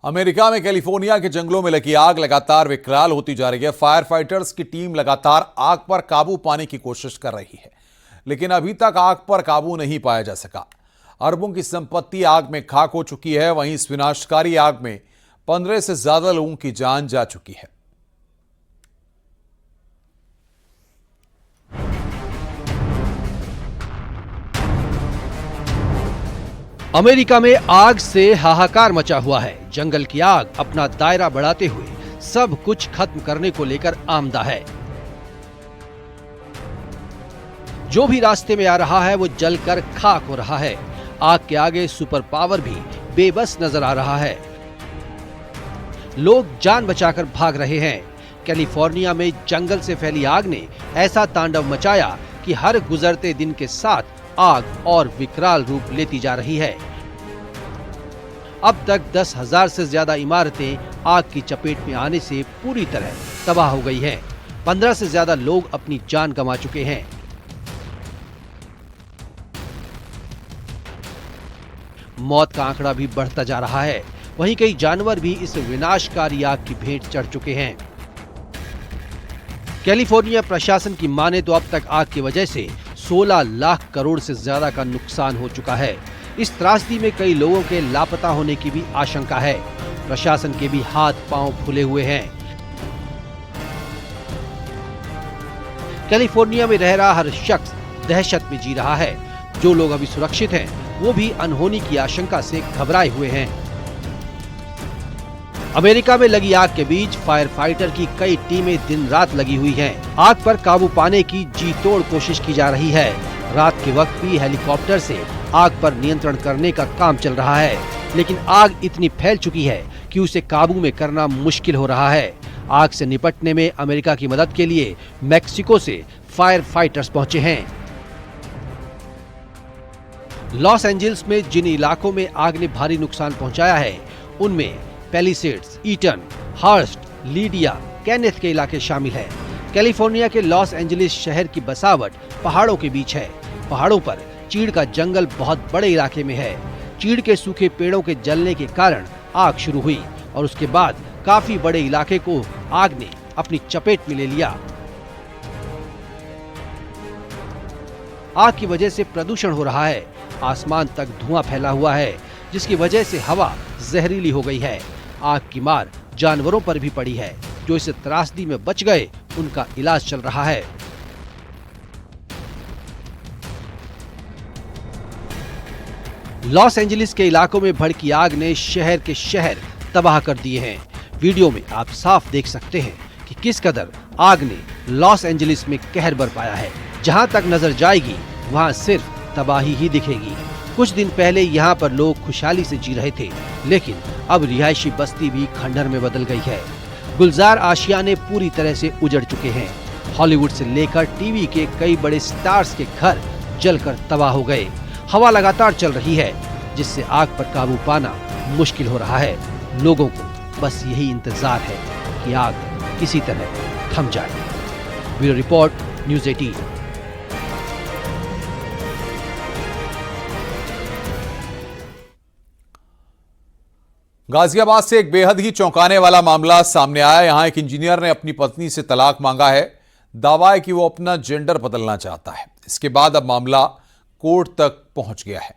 America में California के जंगलों में लगी आग लगातार विकराल होती जा रही है। फायर फाइटर्स की टीम लगातार आग पर काबू पाने की कोशिश कर रही है, लेकिन अभी तक आग पर काबू नहीं पाया जा सका। अरबों की संपत्ति आग में खाक हो चुकी है। वहीं इस विनाशकारी आग में 15 से ज्यादा लोगों की जान जा चुकी है। अमेरिका में आग से हाहाकार मचा हुआ है। जंगल की आग अपना दायरा बढ़ाते हुए सब कुछ खत्म करने को लेकर आमदा है। जो भी रास्ते में आ रहा है वो जलकर खाक हो रहा है। आग के आगे सुपर पावर भी बेबस नजर आ रहा है। लोग जान बचाकर भाग रहे हैं। कैलिफोर्निया में जंगल से फैली आग ने ऐसा तांडव मचाया कि हर गुजरते दिन के साथ आग और विकराल रूप लेती जा रही है। अब तक 10,000 से ज्यादा इमारतें आग की चपेट में आने से पूरी तरह तबाह हो गई हैं। 15 से ज्यादा लोग अपनी जान गंवा चुके हैं। मौत का आंकड़ा भी बढ़ता जा रहा है। वहीं कई जानवर भी इस विनाशकारी आग की भेंट चढ़ चुके हैं। कैलिफोर्निया प्रशासन की माने तो अब तक आग की वजह से 16 लाख करोड़ से ज्यादा का नुकसान हो चुका है। इस त्रासदी में कई लोगों के लापता होने की भी आशंका है। प्रशासन के भी हाथ पांव फूले हुए हैं। कैलिफोर्निया में रह रहा हर शख्स दहशत में जी रहा है। जो लोग अभी सुरक्षित हैं, वो भी अनहोनी की आशंका से घबराए हुए हैं। अमेरिका में लगी आग के बीच फायर फाइटर की कई टीमें दिन रात लगी हुई हैं। आग पर काबू पाने की जी तोड़ कोशिश की जा रही है। रात के वक्त भी हेलीकॉप्टर से आग पर नियंत्रण करने का काम चल रहा है, लेकिन आग इतनी फैल चुकी है कि उसे काबू में करना मुश्किल हो रहा है। आग से निपटने में अमेरिका की मदद के लिए मैक्सिको से फायर फाइटर्स पहुंचे हैं। लॉस एंजल्स में जिन इलाकों में आग ने भारी नुकसान पहुंचाया है, उनमें Palisades, Eaton, Hurst, Lidia, Kenneth के इलाके शामिल हैं। कैलिफोर्निया के लॉस एंजलिस शहर की बसावट पहाड़ों के बीच है। पहाड़ों पर चीड़ का जंगल बहुत बड़े इलाके में है। चीड़ के सूखे पेड़ों के जलने के कारण आग शुरू हुई और उसके बाद काफी बड़े इलाके को आग ने अपनी चपेट में ले लिया। आग की वजह से प्रदूषण हो रहा है। आसमान तक धुआं फैला हुआ है, जिसकी वजह से हवा जहरीली हो गई है। आग की मार जानवरों पर भी पड़ी है। जो इस त्रासदी में बच गए, उनका इलाज चल रहा है। लॉस एंजलिस के इलाकों में भड़की आग ने शहर के शहर तबाह कर दिए हैं। वीडियो में आप साफ देख सकते हैं कि किस कदर आग ने लॉस एंजलिस में कहर बरपाया है। जहां तक नजर जाएगी, वहां सिर्फ तबाही ही दिखेगी। कुछ दिन पहले यहाँ पर लोग खुशहाली से जी रहे थे, लेकिन अब रिहायशी बस्ती भी खंडहर में बदल गई है। गुलजार आशियाने पूरी तरह से उजड़ चुके हैं। हॉलीवुड से लेकर टीवी के कई बड़े स्टार्स के घर जलकर तबाह हो गए। हवा लगातार चल रही है, जिससे आग पर काबू पाना मुश्किल हो रहा है। लोगों को बस यही इंतजार है कि आग किसी तरह थम जाए। Bureau report, news 18। गाजियाबाद से एक बेहद ही चौंकाने वाला मामला सामने आया। यहां एक इंजीनियर ने अपनी पत्नी से तलाक मांगा है। दावा है कि वो अपना जेंडर बदलना चाहता है। इसके बाद अब मामला कोर्ट तक पहुंच गया है।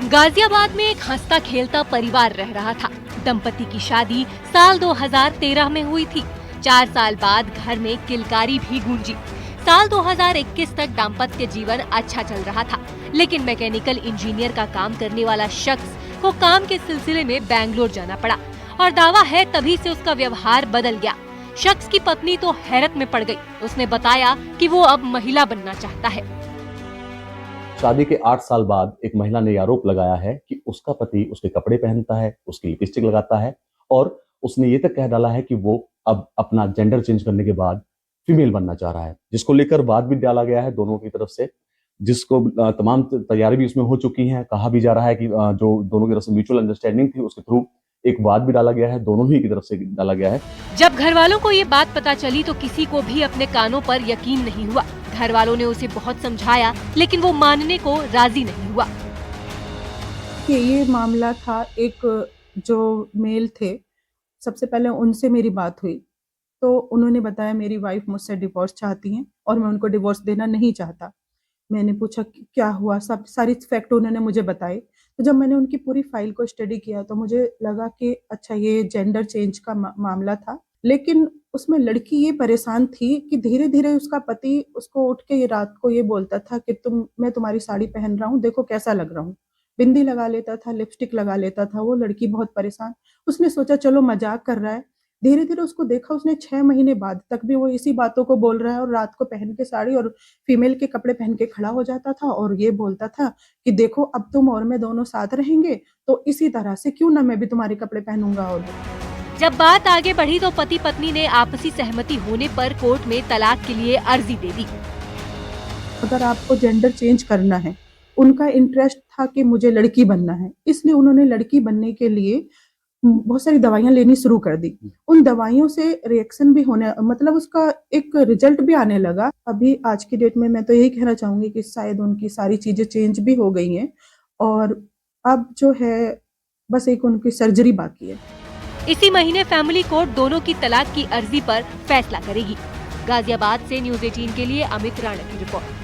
गाजियाबाद में एक हंसता खेलता परिवार रह रहा था। दंपति की शादी साल 2013 में हुई थी। 4 साल बाद घर में किलकारी भी गूंजी। साल 2021 तक दाम्पत्य जीवन अच्छा चल रहा था, लेकिन मैकेनिकल इंजीनियर का काम करने वाला शख्स को काम के सिलसिले में बैंगलोर जाना पड़ा और दावा है तभी से उसका व्यवहार बदल गया। शख्स की पत्नी तो हैरत में पड़ गई। उसने बताया कि वो अब महिला बनना चाहता है। शादी के 8 साल बाद एक महिला ने आरोप लगाया है कि उसका पति उसके कपड़े पहनता है, उसकी लिपस्टिक लगाता है और उसने ये तक कह डाला है कि वो अब अपना जेंडर चेंज करने के बाद फीमेल बनना चाह रहा है, जिसको लेकर वाद भी डाला गया है दोनों की तरफ से, जिसको तमाम तैयारी भी उसमें हो चुकी हैं। कहा भी जा रहा है कि जो दोनों की तरफ से म्यूचुअल अंडरस्टैंडिंग थी, उसके थ्रू एक वाद भी डाला गया है, दोनों ही की तरफ से डाला गया है। जब घर वालों को ये बात पता चली तो किसी को भी अपने कानों पर यकीन नहीं हुआ। घर वालों ने उसे बहुत समझाया, लेकिन वो मानने को राजी नहीं हुआ। देखिए, ये मामला था, एक जो मेल थे, सबसे पहले उनसे मेरी बात हुई, तो उन्होंने बताया मेरी वाइफ़ मुझसे डिवोर्स चाहती हैं और मैं उनको डिवोर्स देना नहीं चाहता। मैंने पूछा कि क्या हुआ? सब सारी फैक्ट उन्होंने मुझे बताए। तो जब मैंने उनकी पूरी फ़ाइल को स्टडी किया तो मुझे लगा कि अच्छा, ये जेंडर चेंज का मामला था। लेकिन उसमें लड़की ये परेशान थी कि धीरे-धीरे उसका पति उसको उठ के ये रात को ये बोलता था कि मैं तुम्हारी साड़ी पहन रहा हूँ, देखो कैसा लग रहा हूँ। बिंदी लगा लेता था, लिपस्टिक लगा लेता था, वो लड़की बहुत परेशान। उसने सोचा चलो मज़ाक कर रहा है। धीरे-धीरे उसको देखा, उसने 6 महीने बाद तक भी वो इसी बातों को बोल रहा है और रात को पहन के साड़ी और फीमेल के कपड़े पहन के खड़ा हो जाता था और ये बोलता था कि देखो अब तुम और मैं दोनों साथ रहेंगे, तो इसी तरह से क्यों ना मैं भी तुम्हारे कपड़े पहनूँगा। और जब बात आगे बढ़ी तो पति पत्नी ने आपसी सहमति होने पर कोर्ट में तलाक के लिए अर्जी दे दी। अगर आपको जेंडर चेंज करना है, उनका इंटरेस्ट था कि मुझे लड़की बनना है, इसलिए उन्होंने लड़की बनने के लिए बहुत सारी दवाइयाँ लेनी शुरू कर दी। उन दवाइयों से रिएक्शन भी होने, मतलब उसका एक रिजल्ट भी आने लगा। अभी आज की डेट में मैं तो यही कहना चाहूँगी कि शायद उनकी सारी चीज़ें चेंज भी हो गई हैं और अब जो है बस एक उनकी सर्जरी बाकी है। इसी महीने फैमिली कोर्ट दोनों की तलाक की अर्जी पर फैसला करेगी। गाजियाबाद से न्यूज़ 18 के लिए अमित राणा की रिपोर्ट।